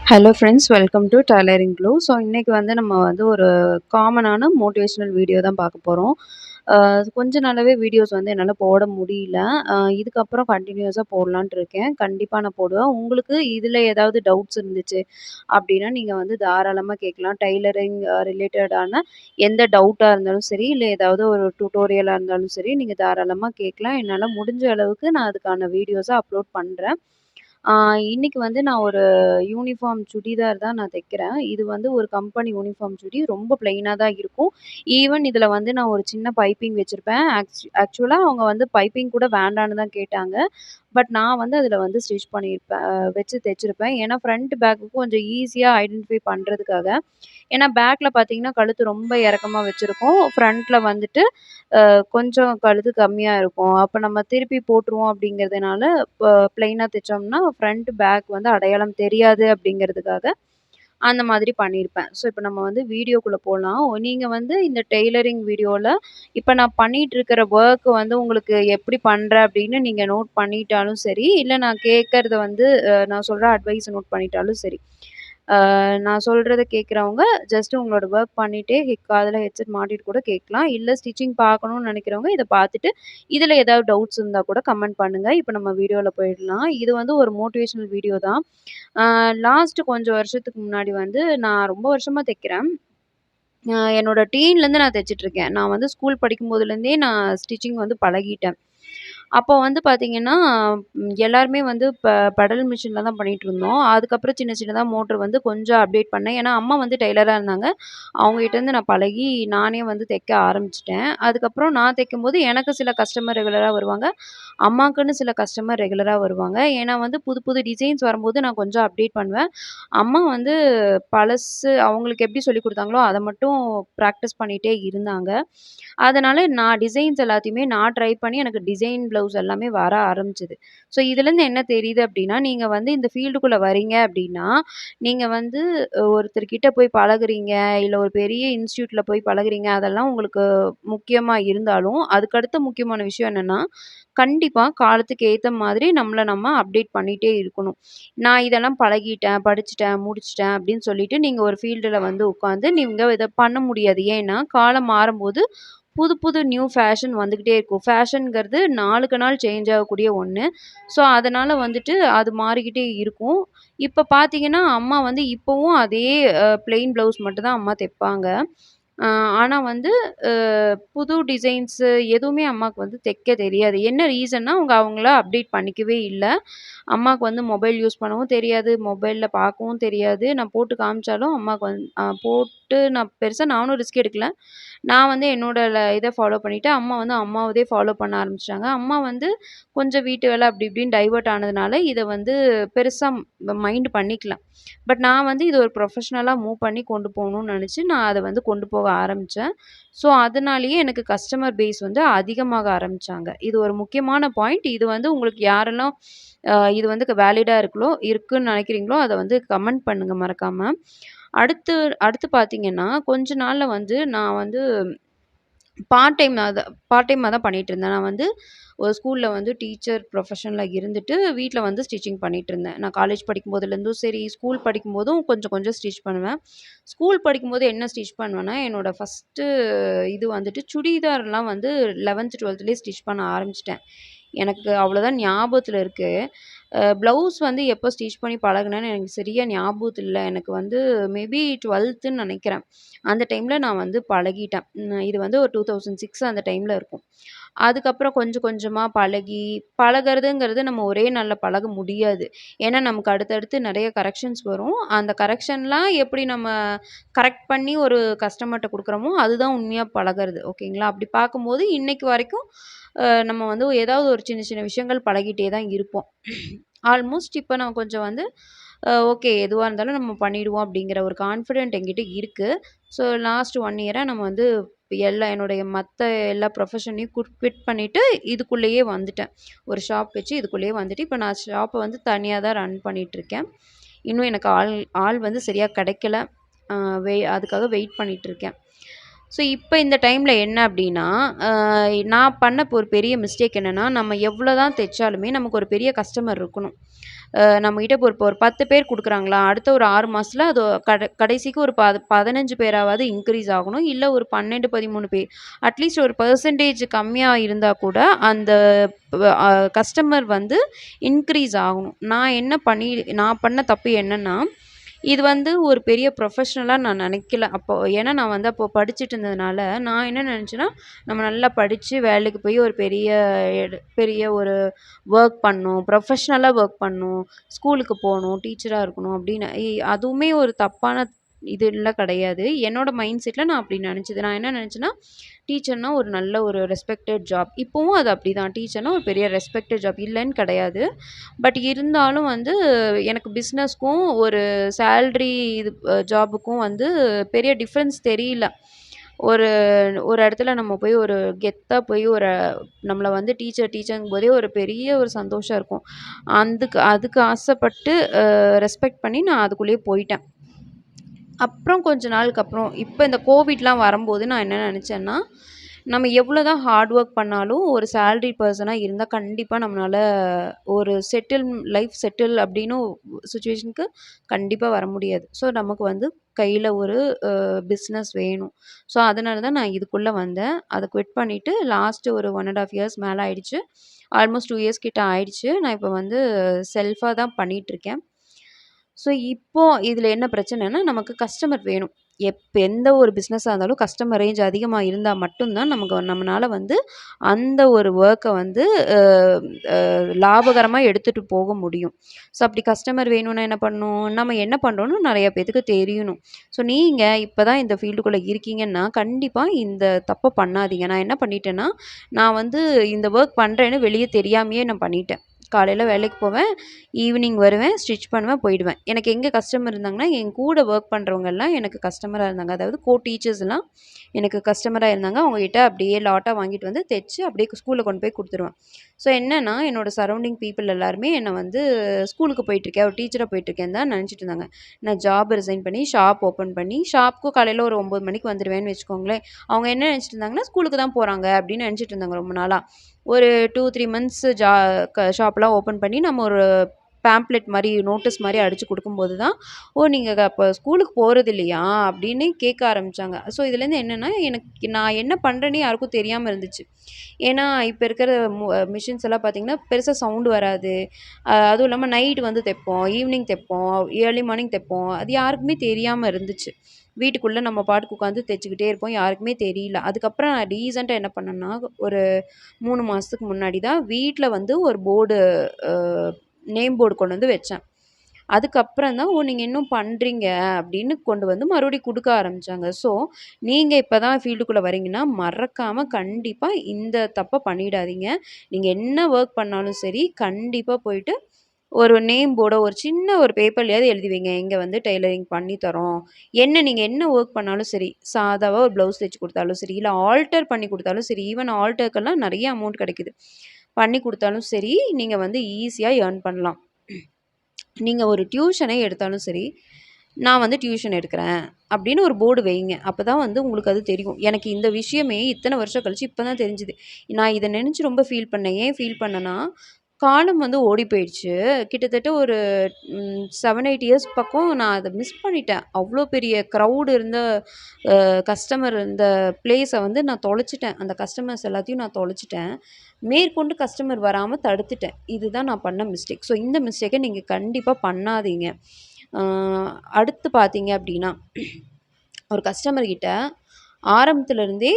Hello friends, welcome to tailoring clue. So இன்னைக்கு வந்து நம்ம வந்து ஒரு காமனான மோட்டிவேஷனல் வீடியோ தான் பார்க்க போறோம். அ கொஞ்ச நாளாவே வீடியோஸ் வந்து என்னால போட முடியல. இதுக்கப்புறம் கன்டினியூஸா போடலான்ட்டு இருக்கேன். கண்டிப்பா நான் போடுவேன். உங்களுக்கு இதில ஏதாவது டவுட்ஸ் இருந்துச்சு அப்படின்னா, நீங்க வந்து தாராளமா கேட்கலாம். டெய்லரிங் ரிலேட்டடான எந்த டவுட்டா இருந்தாலும் சரி, இல்ல ஏதாவது ஒரு டியூட்டோரியலா இருந்தாலும் சரி, நீங்க தாராளமா கேட்கலாம். என்னால முடிஞ்ச அளவுக்கு நான் அதுக்கான வீடியோஸ அப்லோட் பண்றேன். ஆ இன்னைக்கு வந்து நான் ஒரு யூனிஃபார்ம் சுடிதார் தான் நான் தைக்கிறேன். இது வந்து ஒரு கம்பெனி யூனிஃபார்ம் சுடி. ரொம்ப பிளெயினா தான் இருக்கும். ஈவன் இதில வந்து நான் ஒரு சின்ன பைப்பிங் வச்சிருப்பேன். ஆக்சுவலா அவங்க வந்து பைப்பிங் கூட வேண்டான்னு தான் கேட்டாங்க. பட் நான் வந்து அதில வந்து ஸ்டிச் பண்ணியிருப்பேன். வச்சு தைச்சிருப்பேன். ஏன்னா ஃப்ரண்ட் பேக்குக்கு கொஞ்சம் ஈஸியா ஐடென்டிஃபை பண்றதுக்காக. ஏன்னா பேக்ல பார்த்தீங்கன்னா, கழுத்து ரொம்ப இறக்கமா வச்சிருக்கோம். ஃப்ரண்ட்ல வந்துட்டு கொஞ்சம் கழுத்து கம்மியா இருக்கும். அப்ப நம்ம திருப்பி போட்டுருவோம் அப்படிங்கிறதுனால, பிளெயினா தைச்சோம்னா, ஃப்ரண்ட், பேக் வந்து அடையாளம் தெரியாது அப்படிங்கிறதுக்காக, அந்த மாதிரி பண்ணியிருப்பேன். ஸோ, இப்ப நம்ம வந்து வீடியோக்குள்ள போலாம். நீங்க வந்து இந்த டெய்லரிங் வீடியோல, இப்ப நான் பண்ணிட்டு இருக்கிற வொர்க் வந்து உங்களுக்கு எப்படி பண்றேன் அப்படின்னு நீங்க நோட் பண்ணிட்டாலும் சரி, இல்ல நான் கேட்கறத வந்து நான் சொல்ற அட்வைஸ நோட் பண்ணிட்டாலும் சரி. நான் சொல்றத கேட்கிறவங்க ஜஸ்ட் உங்களோட வொர்க் பண்ணிட்டே காதுல ஹெட்செட் மாட்டிட்டு கூட கேட்கலாம். இல்ல ஸ்டிச்சிங் பார்க்கணும்னு நினைக்கிறவங்க இத பார்த்துட்டு, இதுல ஏதாவது டவுட்ஸ் இருந்தா கூட கமெண்ட் பண்ணுங்க. இப்ப நம்ம வீடியோல போயிடலாம். இது வந்து ஒரு மோட்டிவேஷனல் வீடியோ தான். ஆ லாஸ்ட் கொஞ்சம் வருஷத்துக்கு முன்னாடி வந்து நான் ரொம்ப வருஷமா தைக்கிறேன். என்னோட டீன்லேருந்து நான் தைச்சுட்டுருக்கேன். நான் வந்து ஸ்கூல் படிக்கும்போதுலேருந்தே நான் ஸ்டிச்சிங் வந்து பழகிட்டேன். அப்போ வந்து பார்த்தீங்கன்னா, எல்லாருமே வந்து பெடல் மிஷின்ல தான் பண்ணிட்டுருந்தோம். அதுக்கப்புறம் சின்ன சின்னதா மோட்டர் வந்து கொஞ்சம் அப்டேட் பண்ணேன். ஏன்னா, அம்மா வந்து டெய்லரா இருந்தாங்க. அவங்ககிட்டருந்து நான் பழகி நானே வந்து தைக்க ஆரம்பிச்சுட்டேன். அதுக்கப்புறம் நான் தைக்கும்போது எனக்கு சில கஸ்டமர் ரெகுலரா வருவாங்க. அம்மாக்குன்னு சில கஸ்டமர் ரெகுலரா வருவாங்க. ஏன்னா வந்து புது புது டிசைன்ஸ் வரும்போது நான் கொஞ்சம் அப்டேட் பண்ணுவேன். அம்மா வந்து பழசு அவங்களுக்கு எப்படி சொல்லிக் குடுத்தாங்களோ, அத மட்டும் பிராக்டிஸ் பண்ணிட்டே இருந்தாங்க. அதனால நான் டிசைன்ஸ் எல்லாத்தையுமே நான் ட்ரை பண்ணி எனக்கு டிசைன் ப்ளவுஸ் எல்லாமே வர ஆரம்பிச்சது. ஸோ இதுலேருந்து என்ன தெரியுது அப்டின்னா, நீங்க வந்து இந்த ஃபீல்டுக்குள்ள வரீங்க அப்டின்னா, நீங்க வந்து ஒருத்தர்கிட்ட போய் பழகுறீங்க, இல்ல ஒரு பெரிய இன்ஸ்டிடியூட்ல போய் பழகுறீங்க, அதெல்லாம் உங்களுக்கு முக்கியமா இருந்தாலும், அதுக்கடுத்த முக்கியமான விஷயம் என்னன்னா, கண்டிப்பா காலத்துக்கு ஏத்த மாதிரி நம்மள நம்ம அப்டேட் பண்ணிட்டே இருக்கணும். நான் இதெல்லாம் பழகிட்டேன், படிச்சுட்டேன், முடிச்சுட்டேன் அப்டின்னு சொல்லிட்டு நீங்க ஒரு ஃபீல்டுல வந்து உட்காந்து நீங்க இத பண்ண முடியாது. ஏன்னா, காலம் மாறும்போது புது புது நியூ ஃபேஷன் வந்துகிட்டே இருக்கும். ஃபேஷன்ங்கிறது நாளுக்கு நாள் சேஞ்ச் ஆகக்கூடிய ஒண்ணு. ஸோ, அதனால வந்துட்டு அது மாறிக்கிட்டே இருக்கும். இப்ப பார்த்தீங்கன்னா, அம்மா வந்து இப்பவும் அதே பிளெயின் ப்ளவுஸ் மட்டும் தான் அம்மா தைப்பாங்க. அ ஆனா வந்து அ புது டிசைன்ஸு எதுவுமே அம்மாக்கு வந்து தைக்க தெரியாது. என்ன ரீசன்னா, அவங்க அவங்கள அப்டேட் பண்ணிக்கவே இல்ல. அம்மாக்கு வந்து மொபைல் யூஸ் பண்ணவும் தெரியாது. மொபைல்ல பார்க்கவும் தெரியாது. நான் போட்டு காமிச்சாலும் அம்மாக்கு போட்டு நான் பெருசா நானும் ரிஸ்க் எடுக்கல. நான் வந்து என்னோட இத ஃபாலோ பண்ணிட்டேன். அம்மா வந்து அம்மாவதே ஃபாலோ பண்ண ஆரம்பிச்சுட்டாங்க. அம்மா வந்து கொஞ்சம் வீட்டு வேலை அப்படி இப்படின்னு டைவர்ட் ஆனதுனால, இத வந்து பெருசா மைண்ட் பண்ணிக்கல. பட் நான் வந்து இது ஒரு ப்ரொஃபஷனலா மூவ் பண்ணி கொண்டு போணும்னு நெனச்சு, நான் அத வந்து கொண்டு போக ஆரம்பிச்சேன். ஸோ, அதனாலேயே எனக்கு கஸ்டமர் பேஸ் வந்து அதிகமாக ஆரம்பிச்சாங்க. இது ஒரு முக்கியமான பாயிண்ட். இது வந்து உங்களுக்கு யாரெல்லாம் இது வந்து வேலிடா இருக்குன்னு நெனைக்கிறீங்களோ, அத வந்து கமெண்ட் பண்ணுங்க மறக்காம. அடுத்து அடுத்து பார்த்தீங்கன்னா, கொஞ்ச நாள்ல வந்து நான் வந்து பார்ட் டைமா தான் பண்ணிட்டுருந்தேன். நான் வந்து ஒரு ஸ்கூல்ல வந்து டீச்சர் ப்ரொஃபஷன்ல இருந்துட்டு, வீட்ல வந்து ஸ்டிச்சிங் பண்ணிட்டுருந்தேன். நான் காலேஜ் படிக்கும்போதுலேருந்தும் சரி, ஸ்கூல் படிக்கும்போதும் கொஞ்சம் கொஞ்சம் ஸ்டிச் பண்ணுவேன். ஸ்கூல் படிக்கும்போது என்ன ஸ்டிச் பண்ணுவேன்னா, என்னோட ஃபர்ஸ்ட்டு இது வந்துட்டு சுடிதார்லாம் வந்து 11த், 12த்லேயே ஸ்டிச் பண்ண ஆரம்பிச்சுட்டேன். எனக்கு அவ்வளோதான் ஞாபகத்துல இருக்கு. ப்ளவுஸ் வந்து எப்போ ஸ்டிச் பண்ணி பழகுனேன்னு எனக்கு சரியா ஞாபகத்துல இல்ல. எனக்கு வந்து மேபி 12த்துன்னு நெனைக்கிறேன். அந்த டைம்ல நான் வந்து பழகிட்டேன். இது வந்து ஒரு 2006 அந்த டைம்ல இருக்கும். அதுக்கப்புறம் கொஞ்சம் கொஞ்சமா பழகி பழகுறதுங்கிறது நம்ம ஒரே நாள்ல பழக முடியாது. ஏன்னா, நமக்கு அடுத்தடுத்து நெறைய கரெக்ஷன்ஸ் வரும். அந்த கரெக்ஷன்லாம் எப்படி நம்ம கரெக்ட் பண்ணி ஒரு கஸ்டமர்ட்ட குடுக்குறோமோ, அதுதான் உண்மையா பழகுறது. ஓகேங்களா? அப்படி பார்க்கும்போது இன்னைக்கு வரைக்கும் நம்ம வந்து ஏதாவது ஒரு சின்ன சின்ன விஷயங்கள் பழகிட்டே தான் இருப்போம். ஆல்மோஸ்ட் இப்ப நான் கொஞ்சம் வந்து ஓகே எதுவா இருந்தாலும் நம்ம பண்ணிடுவோம் அப்படிங்கிற ஒரு கான்ஃபிடென்ட் என்கிட்ட இருக்கு. ஸோ லாஸ்ட் 1 இயரா நம்ம வந்து என்னுடைய மத்த எல்லா ப்ரொஃபஷனையும் குவிட் பண்ணிட்டு இதுக்குள்ளேயே வந்துட்டேன். ஒரு ஷாப் வச்சு இதுக்குள்ளேயே வந்துட்டு, இப்ப நான் ஷாப்ப வந்து தனியா தான் ரன் பண்ணிட்டுருக்கேன். இன்னும் எனக்கு ஆள் ஆள் வந்து சரியா கிடைக்கல. அ அதுக்காக வெயிட் பண்ணிட்டுருக்கேன். ஸோ, இப்ப இந்த டைம்ல என்ன அப்டின்னா, அ நான் பண்ண ஒரு பெரிய மிஸ்டேக் என்னன்னா, நம்ம எவ்வளோ தான் தைச்சாலுமே நமக்கு ஒரு பெரிய கஸ்டமர் இருக்கணும். நம்மகிட்ட இப்போ ஒரு 10 பேர் குடுக்குறாங்களா, அடுத்த ஒரு 6 மாசத்துல அது கடைசிக்கு ஒரு 15 பேராவது இன்க்ரீஸ் ஆகணும். இல்ல ஒரு 12, 13 பேர். அட்லீஸ்ட் ஒரு பெர்சன்டேஜ் கம்மியா இருந்தா கூட அந்த கஸ்டமர் வந்து இன்க்ரீஸ் ஆகணும். நான் பண்ண தப்பு என்னன்னா, இது வந்து ஒரு பெரிய ப்ரொஃபஷ்னலா நான் நெனைக்கல. ஏன்னா நான் வந்து அப்போ படிச்சுட்டு இருந்ததுனால, நான் என்ன நெனச்சேன்னா, நம்ம நல்லா படிச்சு வேலைக்கு போய் ஒரு பெரிய ஒரு ஒர்க் பண்ணணும். ப்ரொஃபஷ்னலா ஒர்க் பண்ணணும். ஸ்கூலுக்கு போணும். டீச்சரா இருக்கணும் அப்படின்னு. அதுவுமே ஒரு தப்பான இதுலாம் கிடையாது. என்னோட மைண்ட் செட்ல நான் அப்படி நெனச்சது. நான் என்ன நெனச்சேன்னா, டீச்சர்னா ஒரு நல்ல ஒரு ரெஸ்பெக்டட் ஜாப். இப்பவும் அது அப்படிதான். டீச்சர்னா ஒரு பெரிய ரெஸ்பெக்டட் ஜாப் இல்லன்னு கிடையாது. பட் இருந்தாலும் வந்து எனக்கு பிசினஸ்க்கும் ஒரு சேலரி இது ஜாபுக்கும் வந்து பெரிய டிஃப்ரென்ஸ் தெரியல. ஒரு ஒரு இடத்துல நம்ம போய் ஒரு கெத்தா போய் நம்மள வந்து டீச்சர்ங்கும்போதே ஒரு பெரிய ஒரு சந்தோஷம் இருக்கும். அதுக்கு அதுக்கு ஆசைப்பட்டு ரெஸ்பெக்ட் பண்ணி நான் அதுக்குள்ளேயே போயிட்டேன். அப்புறம் கொஞ்ச நாளுக்கு அப்புறம் இப்ப இந்த கோவிட்லாம் வரும்போது நான் என்ன நெனச்சேன்னா, நம்ம எவ்வளோதான் ஹார்ட் ஒர்க் பண்ணாலும் ஒரு சேலரி பெர்சனா இருந்தா கண்டிப்பா நம்மளால ஒரு லைஃப் செட்டில் அப்படின்னு சிச்சுவேஷனுக்கு கண்டிப்பா வர முடியாது. ஸோ நமக்கு வந்து கையில ஒரு பிஸ்னஸ் வேணும். ஸோ அதனால தான் நான் இதுக்குள்ள வந்தேன். அத குவிட் பண்ணிட்டு லாஸ்ட் ஒரு 1 1/2 இயர்ஸ் மேல ஆயிடுச்சு. ஆல்மோஸ்ட் 2 இயர்ஸ் கிட்ட ஆயிடுச்சு. நான் இப்ப வந்து செல்ஃபா தான் பண்ணிட்டுருக்கேன். ஸோ இப்போ இதில என்ன பிரச்சனைன்னா, நமக்கு கஸ்டமர் வேணும். எந்த ஒரு பிசினஸா இருந்தாலும் கஸ்டமர் ரேஞ்ச் அதிகமா இருந்தா மட்டும் தான் நம்மனால வந்து அந்த ஒரு வொர்க்க வந்து அ அ லாபகரமா எடுத்துட்டு போக முடியும். ஸோ அப்படி கஸ்டமர் வேணும்னா என்ன பண்ணணும்? நம்ம என்ன பண்றோம்னு நெறைய பேத்துக்கு தெரியணும். ஸோ நீங்க இப்ப தான் இந்த ஃபீல்டுக்குள்ள இருக்கீங்கன்னா, கண்டிப்பா இந்த தப்ப பண்ணாதீங்க. நான் என்ன பண்ணிட்டேன்னா, நான் வந்து இந்த வொர்க் பண்றேன்னு வெளிய தெரியாமயே நான் பண்ணிட்டேன். காலையில வேலைக்கு போவேன். ஈவினிங் வருவேன், ஸ்டிச் பண்ணுவேன், போயிடுவேன். எனக்கு எங்க கஸ்டமர் இருந்தாங்கன்னா, என் கூட வொர்க் பண்றவங்கலாம் எனக்கு கஸ்டமரா இருந்தாங்க. அதாவது டீச்சர்ஸ்லாம் எனக்கு கஸ்டமரா இருந்தாங்க. அவங்ககிட்ட அப்படியே லாட்டா வாங்கிட்டு வந்து தச்சு அப்படியே ஸ்கூல்ல கொண்டு போய் குடுத்துருவேன். ஸோ என்னன்னா, என்னோட சரவுண்டிங் பீப்பிள் எல்லாருமே என்ன வந்து ஸ்கூலுக்கு போயிட்டுருக்கேன், ஒரு டீச்சரா போயிட்டுருக்கேன்னு தான் நெனச்சுட்டு இருந்தாங்க. நான் ஜாப் ரிசைன் பண்ணி ஷாப் ஓப்பன் பண்ணி, ஷாப்க்கும் காலையில ஒரு 9 மணிக்கு வந்துருவேன்னு வச்சுக்கோங்களேன். அவங்க என்ன நெனச்சுட்டு இருந்தாங்கன்னா, ஸ்கூலுக்கு தான் போறாங்க அப்படின்னு நெனச்சுட்டு இருந்தாங்க ரொம்ப நாளா. ஒரு 2, 3 மந்த்ஸ் ஷாப்லாம் ஓப்பன் பண்ணி நம்ம ஒரு பேம்ப்ளெட் மாரி, நோட்டீஸ் மாரி அடிச்சு குடுக்கும்போது தான், "ஓ! நீங்க அப்ப ஸ்கூலுக்கு போறது இல்லையா?" அப்படின்னு கேட்க ஆரம்பிச்சாங்க. ஸோ இதுலேருந்து என்னன்னா, நான் என்ன பண்றேன்னே யாருக்கும் தெரியாம இருந்துச்சு. ஏன்னா, இப்ப இருக்கிற மிஷின்ஸ் எல்லாம் பார்த்தீங்கன்னா, பெருசா சவுண்ட் வராது. அதுவும் இல்லாம நைட் வந்து தைப்போம், ஈவினிங் தைப்போம், ஏர்லி மார்னிங் தைப்போம். அது யாருக்குமே தெரியாம இருந்துச்சு. வீட்டுக்குள்ள நம்ம பாட்டுக்கு உட்காந்து தச்சுக்கிட்டே இருப்போம். யாருக்குமே தெரியல. அதுக்கப்புறம் நான் ரீசென்ட்டா என்ன பண்ணேன்னா, ஒரு 3 மாசத்துக்கு முன்னாடி தான் வீட்ல வந்து ஒரு அ நேம் போர்டு கொண்டு வந்து வச்சேன். அதுக்கப்புறம் தான், "ஓ! நீங்க இன்னும் பண்றீங்க" அப்படின்னு கொண்டு வந்து மறுபடியும் குடுக்க ஆரம்பிச்சாங்க. ஸோ, நீங்க இப்ப தான் ஃபீல்டுக்குள்ள வரீங்கன்னா, மறக்காம கண்டிப்பா இந்த தப்ப பண்ணிடாதீங்க. நீங்க என்ன வொர்க் பண்ணாலும் சரி, கண்டிப்பா போயிட்டு ஒரு நேம் போர்டோ, ஒரு சின்ன ஒரு பேப்பர்லயாவது எழுதி வைங்க. இங்க வந்து டெய்லரிங் பண்ணி தர்றோம். நீங்க என்ன வொர்க் பண்ணாலும் சரி, சாதாவா ஒரு ப்ளவுஸ் தச்சு குடுத்தாலும் சரி, இல்ல ஆல்டர் பண்ணி குடுத்தாலும் சரி, ஈவன் ஆல்டர்க்கெல்லாம் நெறைய அமௌண்ட் கிடைக்குது. பண்ணி குடுத்தாலும் சரி, நீங்க வந்து ஈஸியா ஏர்ன் பண்ணலாம். நீங்க ஒரு டியூஷனே எடுத்தாலும் சரி, நான் வந்து டியூஷன் எடுக்கிறேன் அப்படின்னு ஒரு போர்டு வைங்க. அப்பதான் வந்து உங்களுக்கு அது தெரியும். எனக்கு இந்த விஷயமே இத்தன வருஷம் கழிச்சு இப்ப தான் தெரிஞ்சுது. நான் இத நெனச்சு ரொம்ப ஃபீல் பண்ணேன். ஏன் ஃபீல் பண்ணேன்னா, காலம் வந்து ஓடி போயிடுச்சு. கிட்டத்தட்ட ஒரு 7, 8 இயர்ஸ் பக்கம் நான் அத மிஸ் பண்ணிட்டேன். அவ்ளோ பெரிய கிரவுட் இருந்த கஸ்டமர் இருந்த பிளேஸ வந்து நான் தொலைச்சுட்டேன். அந்த கஸ்டமர்ஸ் எல்லாத்தையும் நான் தொலைச்சுட்டேன். மேற்கொண்டு கஸ்டமர் வராம தடுத்துட்டேன். இதுதான் நான் பண்ண மிஸ்டேக். ஸோ இந்த மிஸ்டேக்க நீங்க கண்டிப்பா பண்ணாதீங்க. அ அடுத்து பார்த்தீங்க அப்டின்னா, ஒரு கஸ்டமர் கிட்ட ஆரம்பத்துல இருந்தே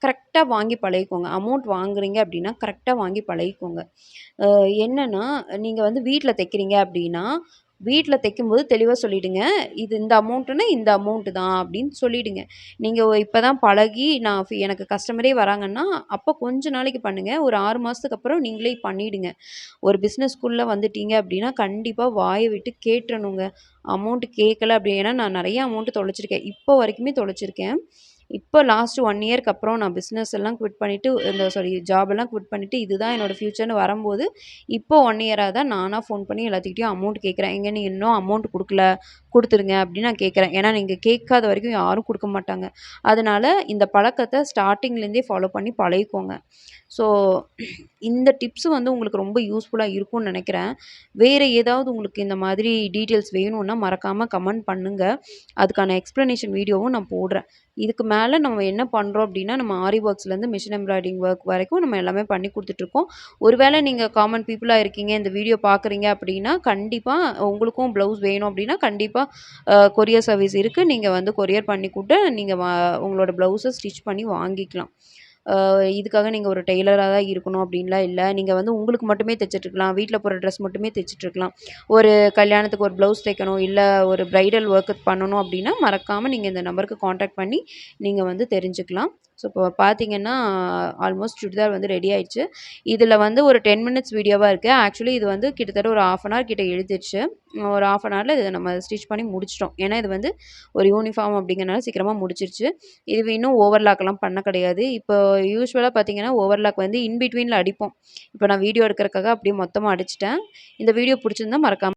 கரெக்ட்டா வாங்கி பழகிக்கோங்க. அமௌண்ட் வாங்குறீங்க அப்டின்னா, கரெக்ட்டா வாங்கி பழகிக்கோங்க. என்னன்னா, நீங்க வந்து வீட்ல தைக்கிறீங்க அப்டின்னா, வீட்ல தைக்கும்போது தெளிவா சொல்லிடுங்க. இது இந்த அமௌண்ட்டுன்னா, இந்த அமௌண்ட் தான் அப்டின்னு சொல்லிடுங்க. நீங்க இப்ப தான் பழகி எனக்கு கஸ்டமரே வராங்கன்னா, அப்ப கொஞ்ச நாளைக்கு பண்ணுங்க. ஒரு 6 மாசத்துக்கு அப்புறம் நீங்களே பண்ணிடுங்க. ஒரு பிசினஸ்க்குள்ள வந்துட்டீங்க அப்டின்னா, கண்டிப்பா வாய விட்டு கேட்றணுங்க. அமௌண்ட் கேட்கல அப்டி ஏன்னா நான் நெறைய அமௌண்ட் தொலைச்சிருக்கேன். இப்போ வரைக்குமே தொலைச்சிருக்கேன். இப்போ லாஸ்ட் 1 இயர்க்கு அப்புறம் நான் பிசினஸ் எல்லாம் குவிட் பண்ணிட்டு ஜாப் எல்லாம் குவிட் பண்ணிட்டு இதுதான் என்னோட ஃப்யூச்சர்ன்னு வரும்போது, இப்போ 1 இயரா தான் நானா ஃபோன் பண்ணி எல்லாத்துக்கிட்டயும் அமௌண்ட் கேட்குறேன். "ஏங்க நீங்க இன்னும் அமௌண்ட் குடுக்கல. குடுத்துருங்க அப்படின்னு நான் கேட்குறேன். ஏன்னா நீங்க கேட்காத வரைக்கும் யாரும் குடுக்க மாட்டாங்க. அதனால இந்த பழக்கத்த ஸ்டார்ட்டிங்லேருந்தே ஃபாலோ பண்ணி பழகிக்கோங்க. ஸோ இந்த டிப்ஸ் வந்து உங்களுக்கு ரொம்ப யூஸ்ஃபுல்லா இருக்கும்னு நெனைக்கிறேன். வேற ஏதாவது உங்களுக்கு இந்த மாதிரி டீட்டெயில்ஸ் வேணும்னா மறக்காம கமெண்ட் பண்ணுங்க. அதுக்கான எக்ஸ்ப்ளனேஷன் வீடியோவும் நான் போடுறேன். இதுக்கு மேல நம்ம என்ன பண்றோம் அப்டின்னா, நம்ம ஆரி ஒர்க்ஸ்லேருந்து மிஷின் எம்ப்ராய்டிங் ஒர்க் வரைக்கும் நம்ம எல்லாமே பண்ணி குடுத்துட்ருக்கோம். ஒருவேள நீங்க காமன் பீப்பிளா இருக்கீங்க, இந்த வீடியோ பார்க்குறீங்க அப்டின்னா, கண்டிப்பா உங்களுக்கும் ப்ளவுஸ் வேணும் அப்டின்னா, கண்டிப்பா கொரியர் சர்வீஸ் இருக்கு. நீங்க வந்து கொரியர் பண்ணி கூட நீங்க உங்களோட ப்ளவுஸ ஸ்டிச் பண்ணி வாங்கிக்கலாம். இதுக்காக நீங்க ஒரு டெய்லரா தான் இருக்கணும் அப்டின்லாம் இல்ல. நீங்க வந்து உங்களுக்கு மட்டுமே தச்சுட்ருக்கலாம். வீட்ல போடுற ட்ரெஸ் மட்டுமே தச்சுட்ருக்கலாம். ஒரு கல்யாணத்துக்கு ஒரு ப்ளவுஸ் தைக்கணும், இல்ல ஒரு பிரைடல் ஒர்க் பண்ணணும் அப்டின்னா, மறக்காம நீங்க இந்த நம்பருக்கு கான்டாக்ட் பண்ணி நீங்க வந்து தெரிஞ்சுக்கலாம். ஸோ இப்போ பார்த்தீங்கன்னா, ஆல்மோஸ்ட் சுடிதார் வந்து ரெடி ஆயிடுச்சு. இதில வந்து ஒரு 10 மினிட்ஸ் வீடியோவா இருக்கு. ஆக்சுவலி இது வந்து கிட்டத்தட்ட ஒரு 1/2 அன் ஹவர் கிட்ட இழுத்துருச்சு. ஒரு 1/2 அன் ஹவர்ல இத நம்ம ஸ்டிச் பண்ணி முடிச்சுட்டோம். ஏன்னா, இது வந்து ஒரு யூனிஃபார்ம் அப்டிங்கிறனால சீக்கிரமா முடிச்சிருச்சு. இது இன்னும் ஓவர்லாக்லாம் பண்ண கிடையாது. இப்போ யூசுவலா பார்த்தீங்கன்னா, ஓவர்லாக் வந்து இன் பிட்வீன்ல அடிப்போம். இப்போ நான் வீடியோ எடுக்கிறதுக்காக அப்படியே மொத்தமா அடிச்சுட்டேன். இந்த வீடியோ புடிச்சிருந்தா மறக்காம